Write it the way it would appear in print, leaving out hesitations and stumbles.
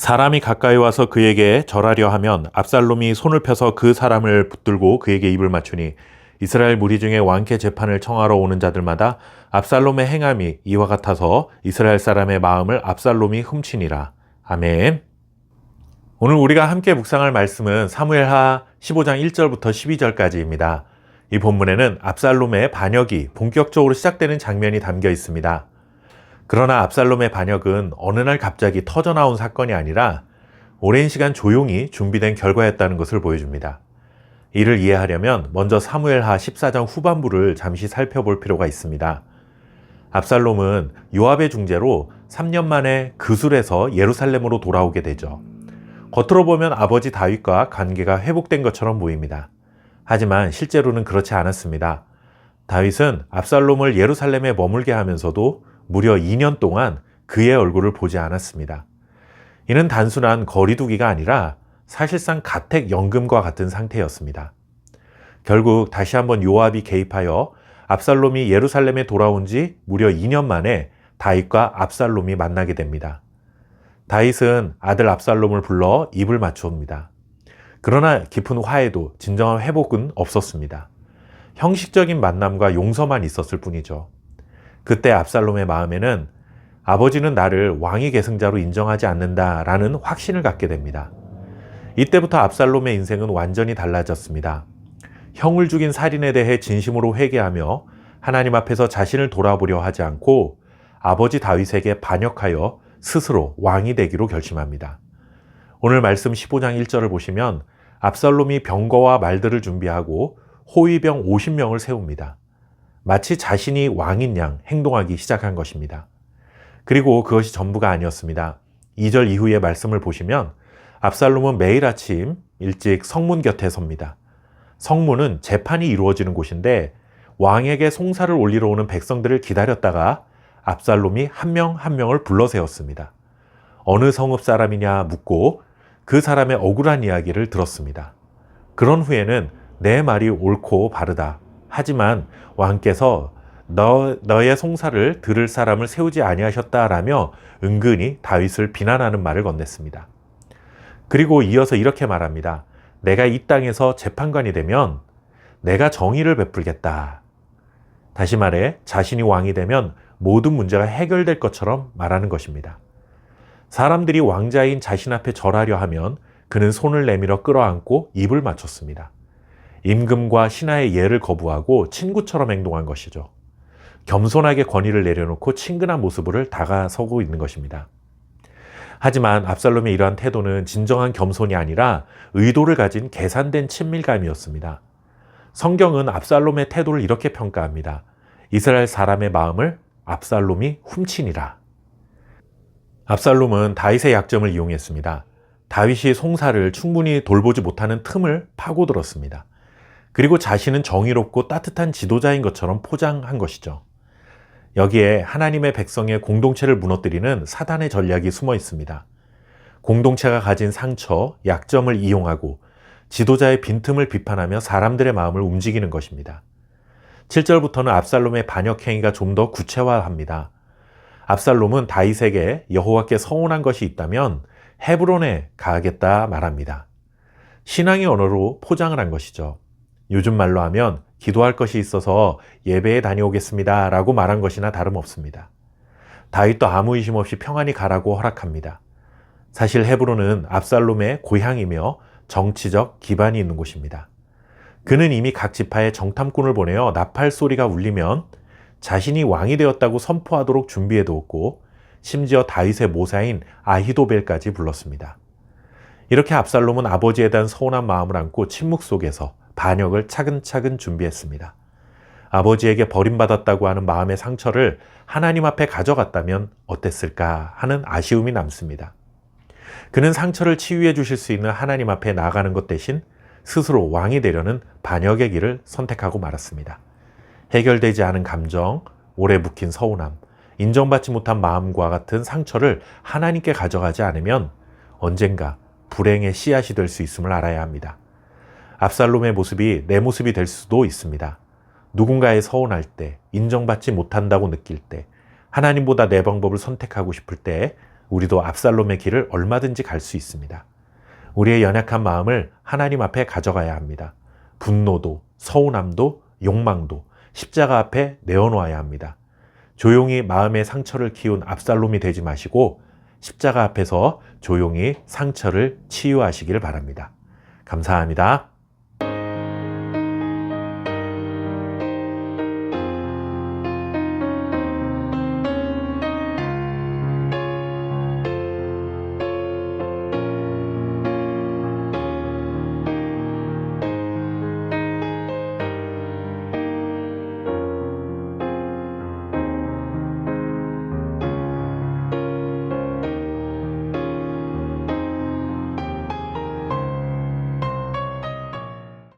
사람이 가까이 와서 그에게 절하려 하면 압살롬이 손을 펴서 그 사람을 붙들고 그에게 입을 맞추니 이스라엘 무리 중에 왕께 재판을 청하러 오는 자들마다 압살롬의 행함이 이와 같아서 이스라엘 사람의 마음을 압살롬이 훔치니라. 아멘. 오늘 우리가 함께 묵상할 말씀은 사무엘하 15장 1절부터 12절까지입니다. 이 본문에는 압살롬의 반역이 본격적으로 시작되는 장면이 담겨 있습니다. 그러나 압살롬의 반역은 어느 날 갑자기 터져나온 사건이 아니라 오랜 시간 조용히 준비된 결과였다는 것을 보여줍니다. 이를 이해하려면 먼저 사무엘하 14장 후반부를 잠시 살펴볼 필요가 있습니다. 압살롬은 요압의 중재로 3년 만에 그술에서 예루살렘으로 돌아오게 되죠. 겉으로 보면 아버지 다윗과 관계가 회복된 것처럼 보입니다. 하지만 실제로는 그렇지 않았습니다. 다윗은 압살롬을 예루살렘에 머물게 하면서도 무려 2년 동안 그의 얼굴을 보지 않았습니다. 이는 단순한 거리두기가 아니라 사실상 가택연금과 같은 상태였습니다. 결국 다시 한번 요압이 개입하여 압살롬이 예루살렘에 돌아온 지 무려 2년 만에 다윗과 압살롬이 만나게 됩니다. 다윗은 아들 압살롬을 불러 입을 맞추옵니다. 그러나 깊은 화해도 진정한 회복은 없었습니다. 형식적인 만남과 용서만 있었을 뿐이죠. 그때 압살롬의 마음에는 아버지는 나를 왕위 계승자로 인정하지 않는다라는 확신을 갖게 됩니다. 이때부터 압살롬의 인생은 완전히 달라졌습니다. 형을 죽인 살인에 대해 진심으로 회개하며 하나님 앞에서 자신을 돌아보려 하지 않고 아버지 다윗에게 반역하여 스스로 왕이 되기로 결심합니다. 오늘 말씀 15장 1절을 보시면 압살롬이 병거와 말들을 준비하고 호위병 50명을 세웁니다. 마치 자신이 왕인 양 행동하기 시작한 것입니다. 그리고 그것이 전부가 아니었습니다. 2절 이후의 말씀을 보시면 압살롬은 매일 아침 일찍 성문 곁에 섭니다. 성문은 재판이 이루어지는 곳인데 왕에게 송사를 올리러 오는 백성들을 기다렸다가 압살롬이 한 명 한 명을 불러 세웠습니다. 어느 성읍 사람이냐 묻고 그 사람의 억울한 이야기를 들었습니다. 그런 후에는 내 말이 옳고 바르다. 하지만 왕께서 너의 송사를 들을 사람을 세우지 아니하셨다라며 은근히 다윗을 비난하는 말을 건넸습니다. 그리고 이어서 이렇게 말합니다. 내가 이 땅에서 재판관이 되면 내가 정의를 베풀겠다. 다시 말해 자신이 왕이 되면 모든 문제가 해결될 것처럼 말하는 것입니다. 사람들이 왕자인 자신 앞에 절하려 하면 그는 손을 내밀어 끌어안고 입을 맞췄습니다. 임금과 신하의 예를 거부하고 친구처럼 행동한 것이죠. 겸손하게 권위를 내려놓고 친근한 모습으로 다가서고 있는 것입니다. 하지만 압살롬의 이러한 태도는 진정한 겸손이 아니라 의도를 가진 계산된 친밀감이었습니다. 성경은 압살롬의 태도를 이렇게 평가합니다. 이스라엘 사람의 마음을 압살롬이 훔치니라. 압살롬은 다윗의 약점을 이용했습니다. 다윗이 송사를 충분히 돌보지 못하는 틈을 파고들었습니다. 그리고 자신은 정의롭고 따뜻한 지도자인 것처럼 포장한 것이죠. 여기에 하나님의 백성의 공동체를 무너뜨리는 사단의 전략이 숨어 있습니다. 공동체가 가진 상처, 약점을 이용하고 지도자의 빈틈을 비판하며 사람들의 마음을 움직이는 것입니다. 7절부터는 압살롬의 반역 행위가 좀 더 구체화합니다. 압살롬은 다윗에게 여호와께 서운한 것이 있다면 헤브론에 가겠다 말합니다. 신앙의 언어로 포장을 한 것이죠. 요즘 말로 하면 기도할 것이 있어서 예배에 다녀오겠습니다 라고 말한 것이나 다름없습니다. 다윗도 아무 의심 없이 평안히 가라고 허락합니다. 사실 헤브론은 압살롬의 고향이며 정치적 기반이 있는 곳입니다. 그는 이미 각 지파에 정탐꾼을 보내어 나팔 소리가 울리면 자신이 왕이 되었다고 선포하도록 준비해두었고 심지어 다윗의 모사인 아히도벨까지 불렀습니다. 이렇게 압살롬은 아버지에 대한 서운한 마음을 안고 침묵 속에서 반역을 차근차근 준비했습니다. 아버지에게 버림받았다고 하는 마음의 상처를 하나님 앞에 가져갔다면 어땠을까 하는 아쉬움이 남습니다. 그는 상처를 치유해 주실 수 있는 하나님 앞에 나아가는 것 대신 스스로 왕이 되려는 반역의 길을 선택하고 말았습니다. 해결되지 않은 감정, 오래 묵힌 서운함, 인정받지 못한 마음과 같은 상처를 하나님께 가져가지 않으면 언젠가 불행의 씨앗이 될 수 있음을 알아야 합니다. 압살롬의 모습이 내 모습이 될 수도 있습니다. 누군가에 서운할 때, 인정받지 못한다고 느낄 때, 하나님보다 내 방법을 선택하고 싶을 때 우리도 압살롬의 길을 얼마든지 갈 수 있습니다. 우리의 연약한 마음을 하나님 앞에 가져가야 합니다. 분노도, 서운함도, 욕망도 십자가 앞에 내어놓아야 합니다. 조용히 마음의 상처를 키운 압살롬이 되지 마시고 십자가 앞에서 조용히 상처를 치유하시길 바랍니다. 감사합니다.